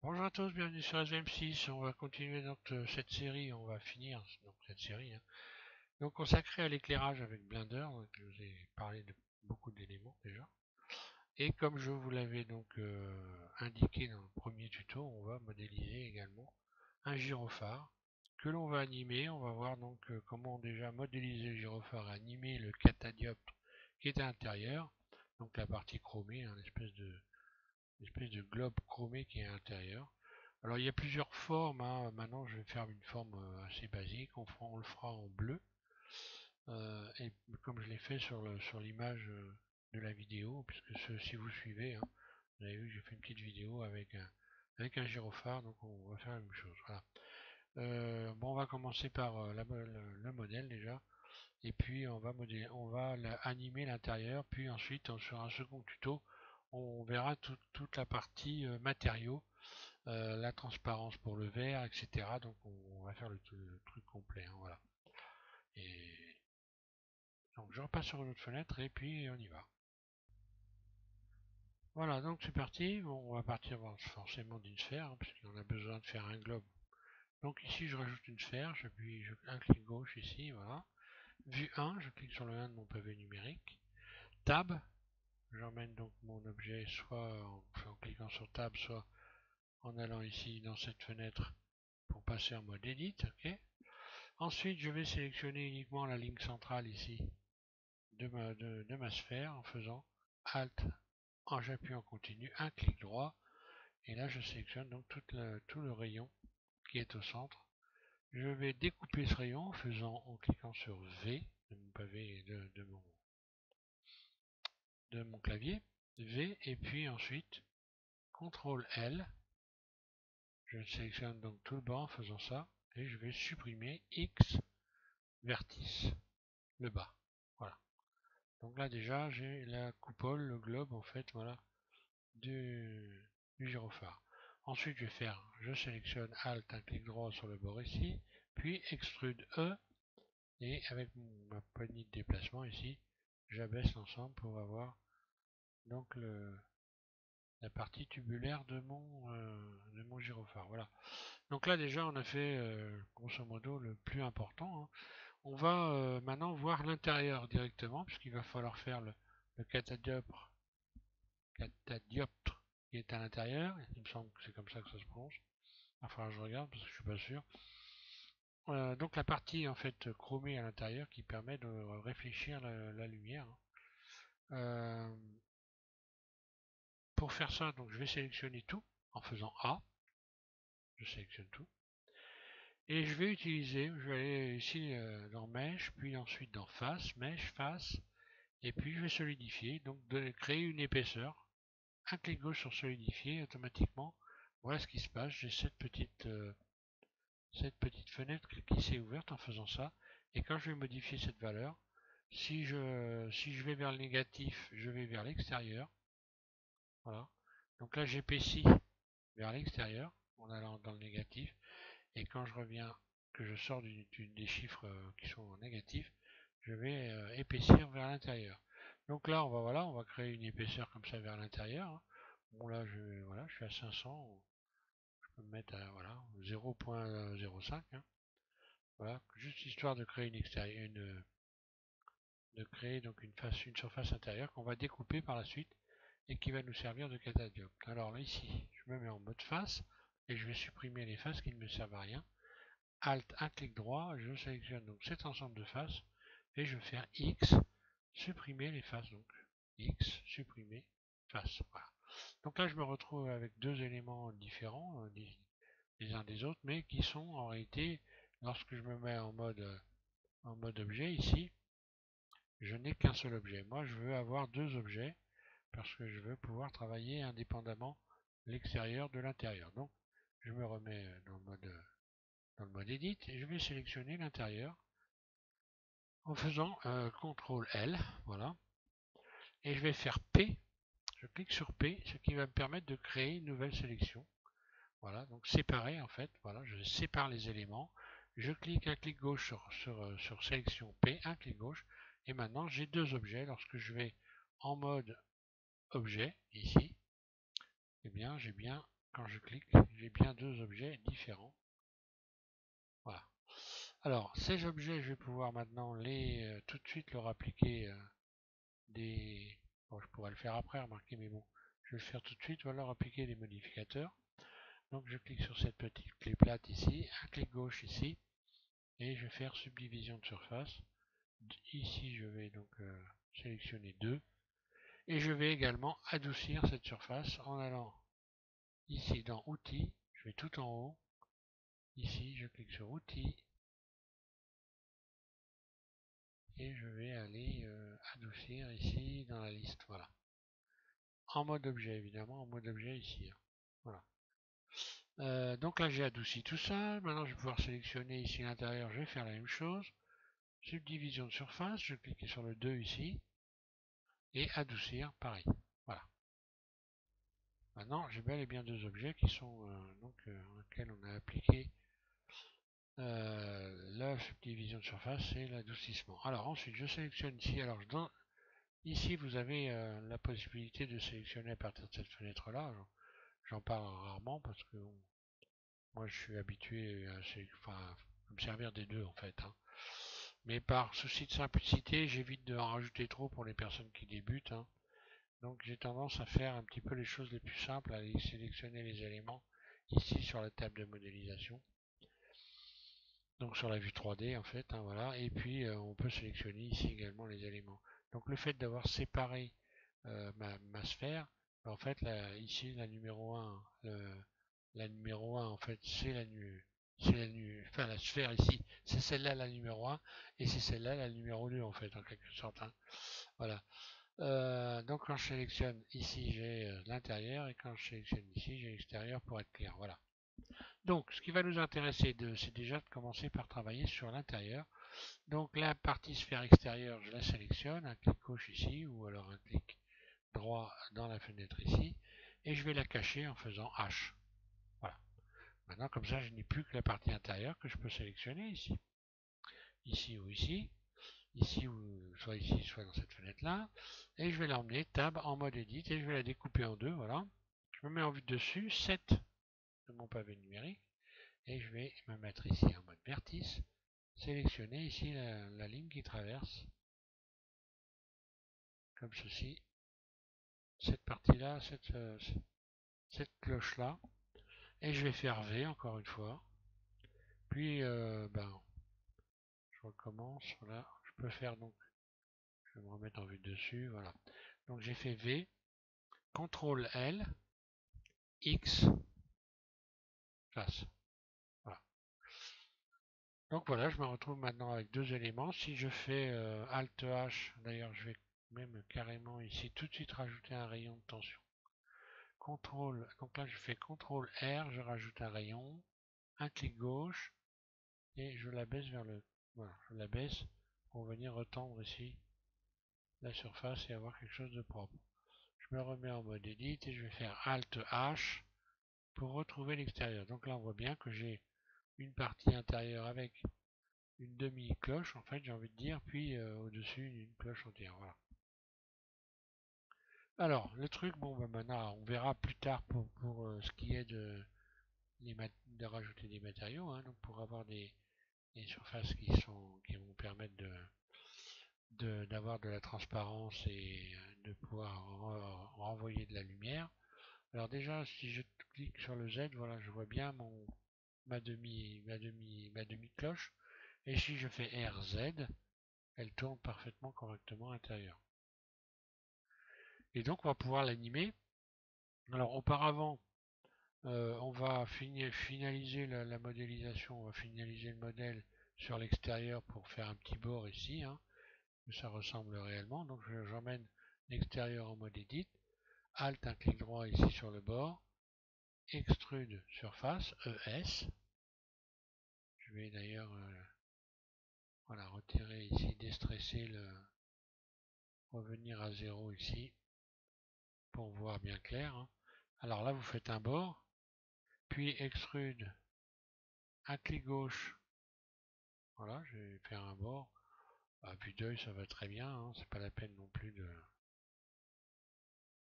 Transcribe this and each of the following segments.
Bonjour à tous, bienvenue sur SVM6. On va continuer cette série, on va finir cette série, donc consacrée à l'éclairage avec Blender. Donc, je vous ai parlé de beaucoup d'éléments déjà. Et comme je vous l'avais indiqué dans le premier tuto, on va modéliser également un gyrophare que l'on va animer. On va voir comment déjà modéliser le gyrophare, animer le catadioptre qui est à l'intérieur, donc la partie chromée, l'espèce de globe chromé qui est à l'intérieur. Alors il y a plusieurs formes, maintenant je vais faire une forme assez basique, on le fera en bleu, et comme je l'ai fait sur l'image de la vidéo, puisque si vous suivez, vous avez vu que j'ai fait une petite vidéo avec un gyrophare, donc on va faire la même chose. Voilà. Bon, on va commencer par le modèle déjà, et puis on va animer l'intérieur, puis ensuite sur un second tuto, on verra toute la partie matériaux, la transparence pour le verre, etc. Donc on va faire le truc complet, voilà. Et donc je repasse sur une autre fenêtre et puis on y va. Voilà, donc c'est parti. Bon, on va partir forcément d'une sphère, puisqu'on a besoin de faire un globe. Donc ici je rajoute une sphère, un clic gauche ici, voilà. Vue 1, je clique sur le 1 de mon pavé numérique. Tab, j'emmène donc mon objet soit en cliquant sur Tab, soit en allant ici dans cette fenêtre pour passer en mode Edit, ok. Ensuite, je vais sélectionner uniquement la ligne centrale ici de ma sphère en faisant Alt, en j'appuie en continu, un clic droit, et là je sélectionne donc tout le rayon qui est au centre. Je vais découper ce rayon en cliquant sur V de mon pavé de mon clavier, V, et puis ensuite CTRL L. Je sélectionne donc tout le bas en faisant ça, et je vais supprimer X vertice, le bas. Voilà. Donc là déjà j'ai la coupole, le globe en fait, voilà, du gyrophare. Ensuite je sélectionne Alt, un clic droit sur le bord ici, puis extrude E, et avec ma poignée de déplacement ici, j'abaisse l'ensemble pour avoir donc la partie tubulaire de mon gyrophare. Voilà. Donc là déjà on a fait grosso modo le plus important. On va maintenant voir l'intérieur directement, puisqu'il va falloir faire le catadioptre qui est à l'intérieur. Il me semble que c'est comme ça que ça se prononce. Enfin, je regarde parce que je suis pas sûr. Donc la partie en fait chromée à l'intérieur qui permet de réfléchir la lumière. Euh, pour faire ça, donc je vais sélectionner tout en faisant A. Je sélectionne tout. Et je vais aller ici dans Mèche, puis ensuite dans Face, Mèche, Face, et puis je vais solidifier, donc de créer une épaisseur. Un clic gauche sur solidifier, automatiquement, voilà ce qui se passe. J'ai cette petite fenêtre qui s'est ouverte en faisant ça. Et quand je vais modifier cette valeur, si je vais vers le négatif, je vais vers l'extérieur. Voilà. Donc là, j'épaissis vers l'extérieur en allant dans le négatif. Et quand je reviens, que je sors des chiffres qui sont négatifs, je vais épaissir vers l'intérieur. Donc là, on va créer une épaisseur comme ça vers l'intérieur. Bon là, je suis à 500. Je peux me mettre à 0.05. Voilà, juste histoire de créer une surface intérieure qu'on va découper par la suite et qui va nous servir de catadioptre. Alors là ici, je me mets en mode face et je vais supprimer les faces qui ne me servent à rien. Alt, un clic droit, je sélectionne donc cet ensemble de faces et je vais faire X, supprimer les faces. Donc X, supprimer face. Voilà. Donc là, je me retrouve avec deux éléments différents les uns des autres, mais qui sont en réalité, lorsque je me mets en mode objet ici, je n'ai qu'un seul objet. Moi, je veux avoir deux objets parce que je veux pouvoir travailler indépendamment l'extérieur de l'intérieur. Donc, je me remets dans le mode Edit et je vais sélectionner l'intérieur en faisant CTRL L, voilà, et je vais faire P. Je clique sur P, ce qui va me permettre de créer une nouvelle sélection. Voilà, donc séparer en fait, voilà, je sépare les éléments, je clique un clic gauche sur sélection P, un clic gauche, et maintenant j'ai deux objets. Lorsque je vais en mode objet, ici, eh bien j'ai bien quand je clique, j'ai bien deux objets différents. Voilà. Alors, ces objets, je vais pouvoir maintenant les tout de suite leur appliquer des... Bon, je pourrais le faire après, remarquez, mais bon, je vais le faire tout de suite, ou alors appliquer des modificateurs. Donc, je clique sur cette petite clé plate ici, un clic gauche ici, et je vais faire subdivision de surface. Ici, je vais donc sélectionner 2, et je vais également adoucir cette surface en allant ici dans Outils, je vais tout en haut, ici, je clique sur Outils, et je vais aller adoucir ici dans la liste, voilà. En mode objet, évidemment, en mode objet ici. Hein. Voilà. Donc là, j'ai adouci tout ça. Maintenant, je vais pouvoir sélectionner ici l'intérieur. Je vais faire la même chose. Subdivision de surface. Je vais cliquer sur le 2 ici. Et adoucir, pareil. Voilà. Maintenant, j'ai bel et bien deux objets qui sont auxquels on a appliqué la subdivision de surface et l'adoucissement. Alors ensuite, je sélectionne ici. Alors ici, vous avez la possibilité de sélectionner à partir de cette fenêtre-là. J'en parle rarement parce que moi je suis habitué à me servir des deux en fait. Hein. Mais par souci de simplicité, j'évite de en rajouter trop pour les personnes qui débutent. Hein. Donc j'ai tendance à faire un petit peu les choses les plus simples, à aller sélectionner les éléments ici sur la table de modélisation. Donc sur la vue 3D en fait, hein, voilà. Et puis on peut sélectionner ici également les éléments. Donc le fait d'avoir séparé ma sphère, en fait ici la numéro 1, la numéro 1 en fait c'est la sphère ici, c'est celle-là la numéro 1 et c'est celle-là la numéro 2 en fait en quelque sorte. Hein. Voilà. Donc quand je sélectionne ici j'ai l'intérieur et quand je sélectionne ici j'ai l'extérieur pour être clair. Voilà. Donc ce qui va nous intéresser c'est déjà de commencer par travailler sur l'intérieur. Donc la partie sphère extérieure je la sélectionne, un clic gauche ici ou alors un clic droit dans la fenêtre ici et je vais la cacher en faisant H. Voilà. Maintenant comme ça je n'ai plus que la partie intérieure que je peux sélectionner ici. Ici ou ici. Ici ou soit dans cette fenêtre là. Et je vais l'emmener tab en mode edit et je vais la découper en deux. Voilà. Je me mets en vue dessus, 7 de mon pavé numérique. Et je vais me mettre ici en mode vertice. Sélectionner ici la ligne qui traverse. Comme ceci. Cette partie là, cette cloche là. Et je vais faire V encore une fois. Puis je recommence. Voilà. Je peux faire donc. Je vais me remettre en vue dessus. Voilà. Donc j'ai fait V. CTRL L. X. Face. Voilà. Donc voilà, je me retrouve maintenant avec deux éléments. Si je fais Alt H, d'ailleurs je vais même carrément ici tout de suite rajouter un rayon de tension. CTRL, donc là je fais CTRL R, je rajoute un rayon, un clic gauche et je l'abaisse vers le. Voilà, je l'abaisse pour venir retendre ici la surface et avoir quelque chose de propre. Je me remets en mode Edit et je vais faire Alt H pour retrouver l'extérieur. Donc là on voit bien que j'ai une partie intérieure avec une demi-cloche en fait j'ai envie de dire, puis au-dessus une cloche entière. Voilà. Alors le truc, bon maintenant on verra plus tard pour ce qui est de rajouter des matériaux, hein, donc pour avoir des surfaces qui vont permettre d'avoir de la transparence et de pouvoir renvoyer de la lumière. Alors déjà si je clique sur le Z, voilà je vois bien ma demi cloche et si je fais RZ, elle tourne parfaitement correctement à l'intérieur. Et donc on va pouvoir l'animer. Alors auparavant, on va finaliser la modélisation, on va finaliser le modèle sur l'extérieur pour faire un petit bord ici, hein, que ça ressemble réellement. Donc j'emmène l'extérieur en mode edit, Alt, un clic droit ici sur le bord, extrude surface, ES. Je vais d'ailleurs voilà, retirer ici, déstresser revenir à 0 ici pour voir bien clair. Hein. Alors là vous faites un bord, puis extrude, un clic gauche, voilà, je vais faire un bord. À vue d'œil ça va très bien, hein, c'est pas la peine non plus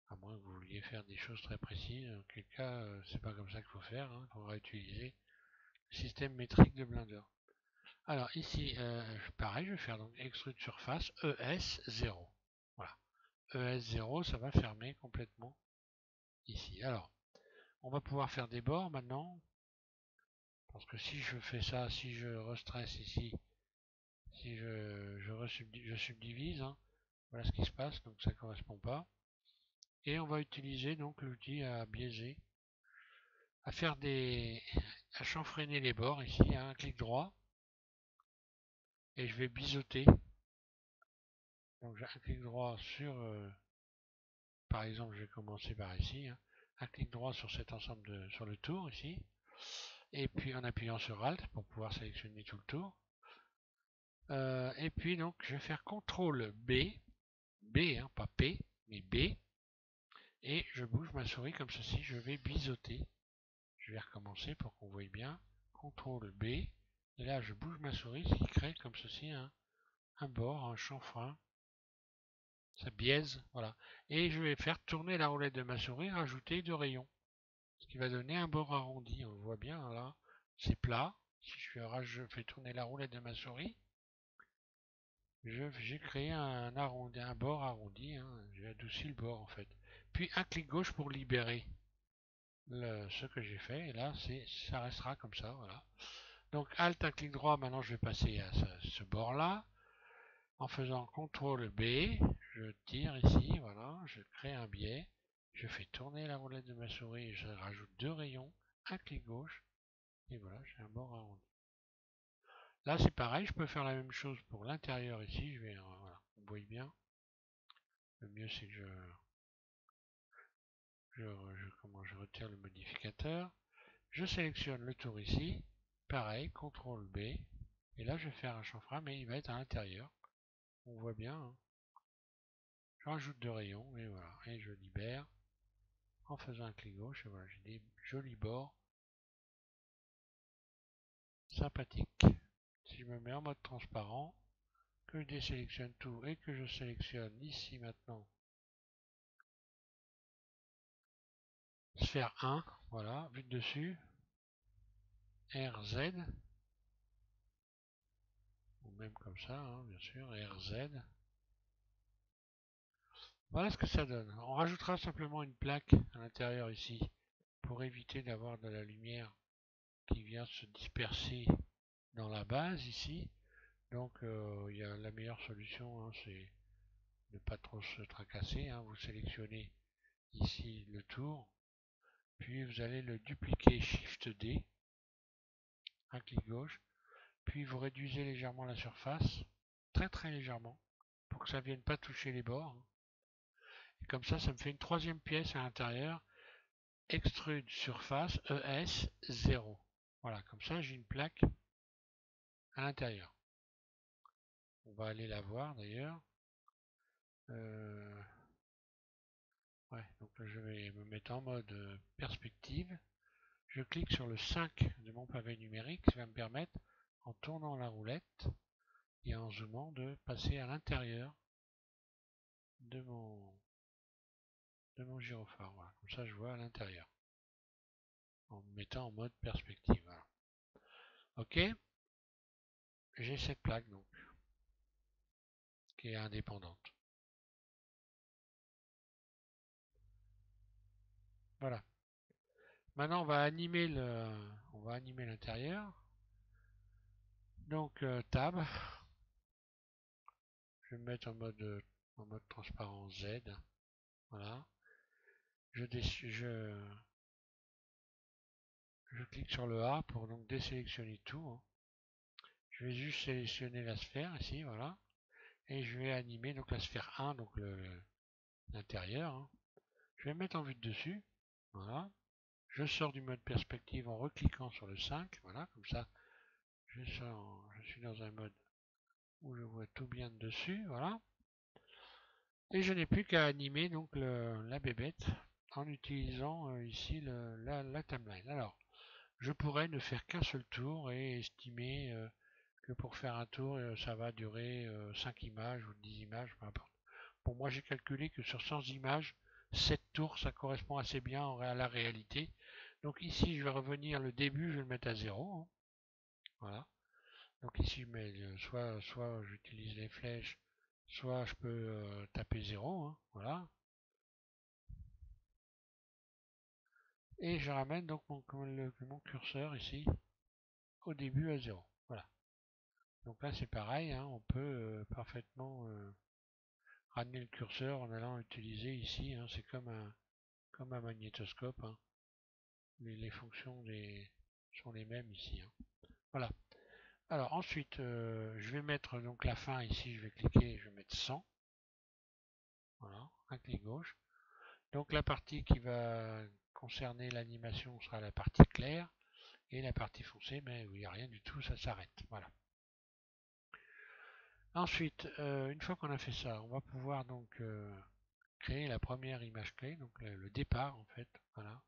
À moins que vous vouliez faire des choses très précises, en quel cas, c'est pas comme ça qu'il faut faire, hein. Il faudra utiliser le système métrique de Blender. Alors ici, pareil, je vais faire donc extrude surface ES0. Voilà. ES0, ça va fermer complètement ici. Alors, on va pouvoir faire des bords maintenant. Parce que si je fais ça, si je restresse ici, si je subdivise, hein, voilà ce qui se passe, donc ça ne correspond pas. Et on va utiliser donc l'outil à biaiser, à faire à chanfreiner les bords ici, à un clic droit, et je vais biseauter. Donc j'ai un clic droit sur, par exemple, je vais commencer par ici, hein, un clic droit sur cet ensemble sur le tour ici, et puis en appuyant sur Alt pour pouvoir sélectionner tout le tour. Et puis donc je vais faire CTRL B, hein, pas P, mais B, et je bouge ma souris comme ceci, je vais biseauter. Je vais recommencer pour qu'on voie bien. CTRL B, et là je bouge ma souris, ce qui crée comme ceci un bord, un chanfrein. Ça biaise, voilà. Et je vais faire tourner la roulette de ma souris, rajouter 2 rayons. Ce qui va donner un bord arrondi, on le voit bien là. C'est plat. Si je fais tourner la roulette de ma souris, j'ai créé un bord arrondi, hein. J'ai adouci le bord en fait. Puis un clic gauche pour libérer ce que j'ai fait. Et là, ça restera comme ça, voilà. Donc Alt, un clic droit, maintenant je vais passer à ce bord-là. En faisant CTRL B, je tire ici, voilà, je crée un biais. Je fais tourner la roulette de ma souris, je rajoute 2 rayons, un clic gauche, et voilà, j'ai un bord arrondi. Là c'est pareil, je peux faire la même chose pour l'intérieur ici, voilà, vous voyez bien. Le mieux c'est que je retire le modificateur. Je sélectionne le tour ici, pareil, CTRL B, et là je vais faire un chanfrein, mais il va être à l'intérieur. On voit bien, hein. Je rajoute 2 rayons, et voilà, et je libère en faisant un clic gauche, et voilà, j'ai des jolis bords sympathiques. Si je me mets en mode transparent, que je désélectionne tout et que je sélectionne ici maintenant sphère 1, voilà, vue de dessus, RZ, ou même comme ça, hein, bien sûr, RZ. Voilà ce que ça donne. On rajoutera simplement une plaque à l'intérieur ici pour éviter d'avoir de la lumière qui vient se disperser dans la base ici. Donc il y a la meilleure solution, hein, c'est ne pas trop se tracasser, hein. Vous sélectionnez ici le tour, puis vous allez le dupliquer Shift D, un clic gauche, puis vous réduisez légèrement la surface, très légèrement, pour que ça ne vienne pas toucher les bords, hein. Et comme ça me fait une troisième pièce à l'intérieur, extrude surface ES 0. Voilà, comme ça j'ai une plaque à l'intérieur. On va aller la voir d'ailleurs. Ouais, donc là, je vais me mettre en mode perspective. Je clique sur le 5 de mon pavé numérique, ça va me permettre, en tournant la roulette et en zoomant, de passer à l'intérieur de mon gyrophare. Voilà. Comme ça, je vois à l'intérieur, en me mettant en mode perspective. Voilà. Ok, j'ai cette plaque donc, qui est indépendante. Voilà. Maintenant, on va animer l'intérieur. Donc, tab. Je vais me mettre en mode transparent Z. Voilà. Je clique sur le A pour donc désélectionner tout, hein. Je vais juste sélectionner la sphère ici, voilà. Et je vais animer donc la sphère 1, donc l'intérieur, hein. Je vais mettre en vue de dessus. Voilà. Je sors du mode perspective en recliquant sur le 5. Voilà, comme ça, je suis dans un mode où je vois tout bien de dessus. Voilà. Et je n'ai plus qu'à animer donc la bébête en utilisant ici la timeline. Alors, je pourrais ne faire qu'un seul tour et estimer que pour faire un tour, ça va durer 5 images ou 10 images, peu importe. Pour moi, j'ai calculé que sur 100 images, 7 tours, ça correspond assez bien à la réalité. Donc ici, je vais revenir le début, je vais le mettre à 0. Hein. Voilà. Donc ici, je mets soit j'utilise les flèches, soit je peux taper 0. Hein. Voilà. Et je ramène donc mon curseur ici au début à 0. Voilà. Donc là, c'est pareil. Hein, on peut parfaitement ramener le curseur en allant utiliser ici. Hein, c'est comme un magnétoscope. Hein. Les fonctions sont les mêmes ici. Hein. Voilà. Alors ensuite, je vais mettre donc la fin ici. Je vais cliquer, je vais mettre 100. Voilà, un clic gauche. Donc la partie qui va concerner l'animation sera la partie claire et la partie foncée, mais où il n'y a rien du tout, ça s'arrête. Voilà. Ensuite, une fois qu'on a fait ça, on va pouvoir donc créer la première image clé, donc le départ en fait. Voilà.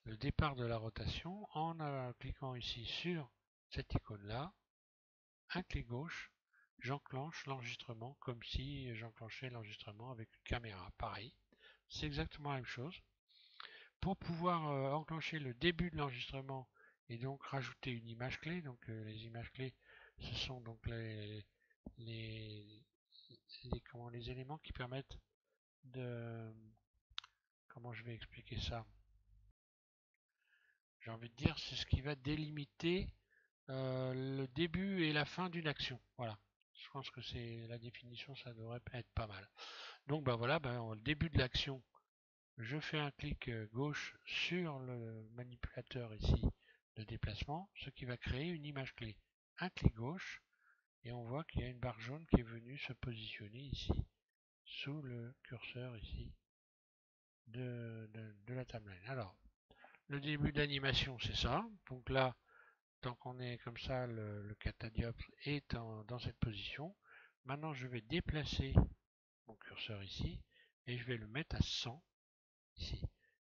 Le départ de la rotation en cliquant ici sur cette icône-là, un clic gauche, j'enclenche l'enregistrement comme si j'enclenchais l'enregistrement avec une caméra. Pareil, c'est exactement la même chose. Pour pouvoir enclencher le début de l'enregistrement et donc rajouter une image clé, donc les images clés, ce sont donc les, les éléments qui permettent de... Comment je vais expliquer ça? J'ai envie de dire, c'est ce qui va délimiter le début et la fin d'une action. Voilà. Je pense que c'est la définition, ça devrait être pas mal. Donc ben voilà, au début de l'action, je fais un clic gauche sur le manipulateur ici de déplacement, ce qui va créer une image clé. Un clic gauche, et on voit qu'il y a une barre jaune qui est venue se positionner ici, sous le curseur ici de la timeline. Alors, le début d'animation, c'est ça. Donc là, tant qu'on est comme ça, le catadioptre est dans cette position. Maintenant, je vais déplacer mon curseur ici et je vais le mettre à 100 ici.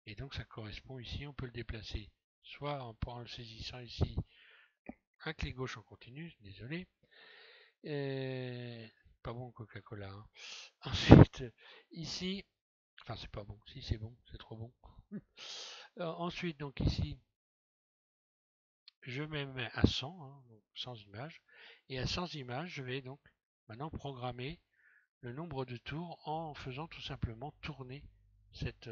Et donc, ça correspond ici. On peut le déplacer soit en le saisissant ici, un clic gauche en continu, désolé. Et... Pas bon Coca-Cola. Hein. Ensuite, ici, enfin, c'est pas bon. Si, c'est bon, c'est trop bon. Ensuite, donc ici, je me mets à 100, hein, donc sans image. Et à 100 images, je vais donc maintenant programmer le nombre de tours en faisant tout simplement tourner cet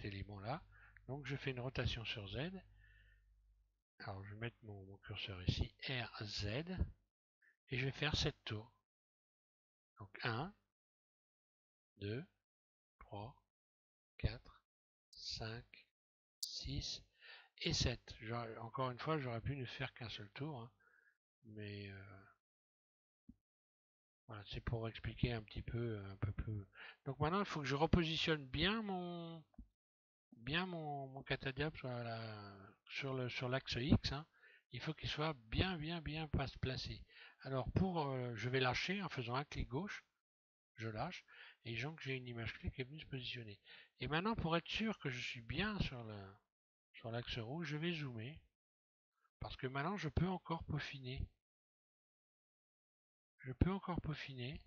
élément-là. Donc je fais une rotation sur Z. Alors je vais mettre mon curseur ici, RZ, et je vais faire 7 tours. Donc 1, 2, 3, 4, 5, 6 et 7. Encore une fois, j'aurais pu ne faire qu'un seul tour, hein, mais voilà, c'est pour expliquer un petit peu, un peu plus. Donc maintenant, il faut que je repositionne mon catadioptre sur l'axe X. Hein. Il faut qu'il soit bien placé. Alors je vais lâcher en faisant un clic gauche, je lâche, et donc j'ai une image clé qui est venue se positionner. Et maintenant, pour être sûr que je suis bien sur l'axe rouge, je vais zoomer, parce que maintenant je peux encore peaufiner. Je peux encore peaufiner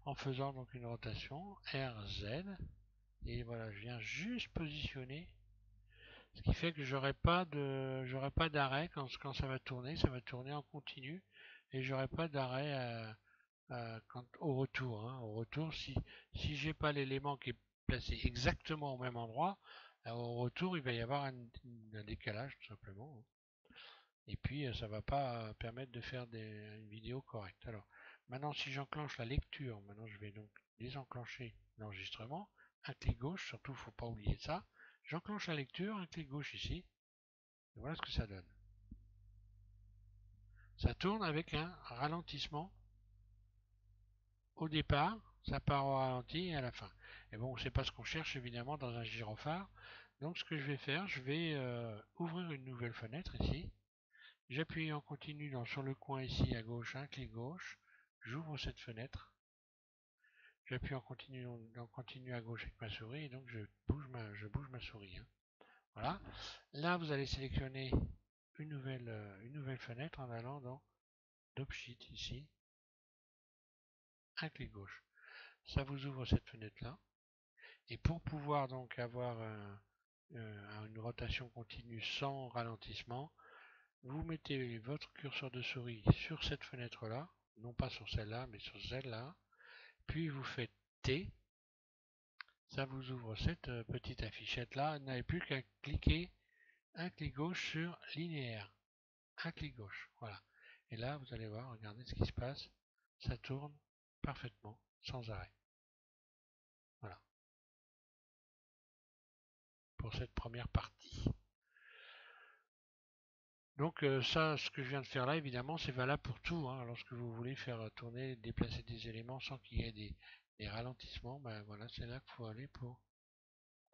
en faisant donc une rotation RZ. Et voilà, je viens juste positionner, ce qui fait que j'aurai pas d'arrêt quand ça va tourner en continu et j'aurai pas d'arrêt au retour. Hein. Au retour, si j'ai pas l'élément qui est placé exactement au même endroit, au retour il va y avoir un décalage tout simplement. Hein. Et puis ça va pas permettre de faire une vidéo correcte. Alors maintenant, si j'enclenche la lecture, maintenant je vais donc désenclencher l'enregistrement. Un clic gauche, surtout faut pas oublier ça. J'enclenche la lecture, un clic gauche ici. Et voilà ce que ça donne. Ça tourne avec un ralentissement au départ, ça part au ralenti et à la fin. Et bon, c'est pas ce qu'on cherche évidemment dans un gyrophare. Donc ce que je vais faire, je vais ouvrir une nouvelle fenêtre ici. J'appuie en continu sur le coin ici à gauche, un clic gauche. J'ouvre cette fenêtre. J'appuie en continu à gauche avec ma souris et donc je bouge ma souris. Hein. Voilà. Là, vous allez sélectionner une nouvelle fenêtre en allant dans Sheet ici, un clic gauche. Ça vous ouvre cette fenêtre-là. Et pour pouvoir donc avoir une rotation continue sans ralentissement, vous mettez votre curseur de souris sur cette fenêtre-là, non pas sur celle-là, mais sur celle-là, puis vous faites T, ça vous ouvre cette petite affichette-là, vous n'avez plus qu'à cliquer un clic gauche sur linéaire, un clic gauche, voilà. Et là, vous allez voir, regardez ce qui se passe, ça tourne parfaitement, sans arrêt. Voilà, pour cette première partie. Donc ça, ce que je viens de faire là, évidemment, c'est valable pour tout, hein. Lorsque vous voulez faire tourner, déplacer des éléments sans qu'il y ait des ralentissements, ben voilà, c'est là qu'il faut aller pour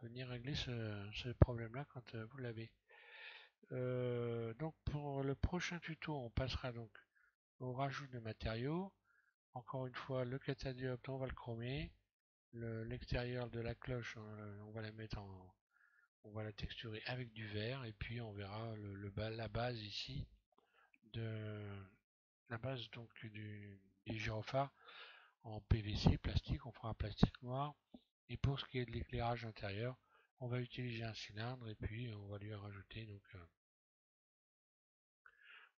venir régler ce problème-là quand vous l'avez. Donc pour le prochain tuto, on passera donc au rajout de matériaux. Encore une fois, le catadioptre, on va le chromer. L'extérieur de la cloche, on va la mettre on va la texturer avec du vert, et puis on verra la base ici de la base donc du gyrophare en PVC plastique, on fera un plastique noir. Et pour ce qui est de l'éclairage intérieur, on va utiliser un cylindre et puis on va lui rajouter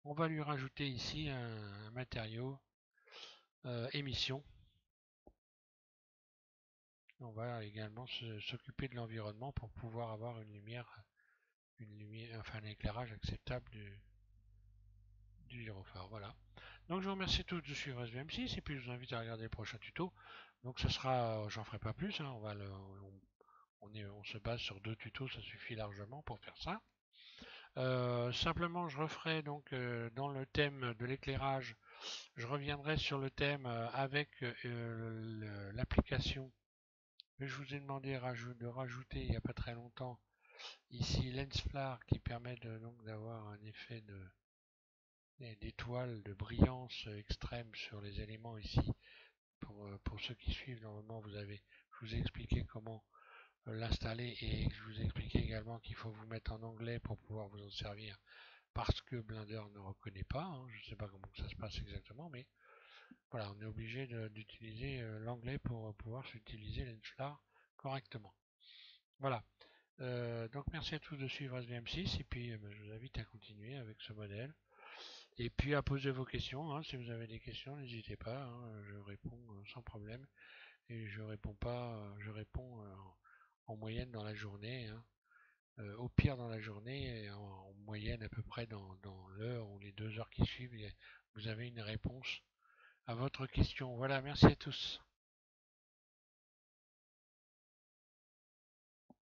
on va lui rajouter ici un matériau émission. On va également s'occuper de l'environnement pour pouvoir avoir enfin un éclairage acceptable du gyrophare. Voilà. Donc je vous remercie tous de suivre SVM6 et puis je vous invite à regarder le prochain tuto. Donc ça sera, j'en ferai pas plus, hein, on se base sur 2 tutos, ça suffit largement pour faire ça. Simplement je referai donc dans le thème de l'éclairage, je reviendrai sur le thème avec l'application que je vous ai demandé de rajouter il n'y a pas très longtemps ici LensFlare qui permet donc d'avoir un effet d'étoile, de brillance extrême sur les éléments ici. Pour ceux qui suivent, normalement je vous ai expliqué comment l'installer et je vous ai expliqué également qu'il faut vous mettre en anglais pour pouvoir vous en servir parce que Blender ne reconnaît pas, hein. Je ne sais pas comment ça se passe exactement, mais voilà, on est obligé d'utiliser l'anglais pour pouvoir utiliser LensFlare correctement. Voilà. Donc merci à tous de suivre SVM6 et puis je vous invite à continuer avec ce modèle. Et puis à poser vos questions, hein. Si vous avez des questions, n'hésitez pas, hein. Je réponds sans problème. Et je réponds pas, je réponds en moyenne dans la journée, hein. Au pire dans la journée, et en moyenne à peu près dans l'heure ou les 2 heures qui suivent, vous avez une réponse à votre question. Voilà, merci à tous.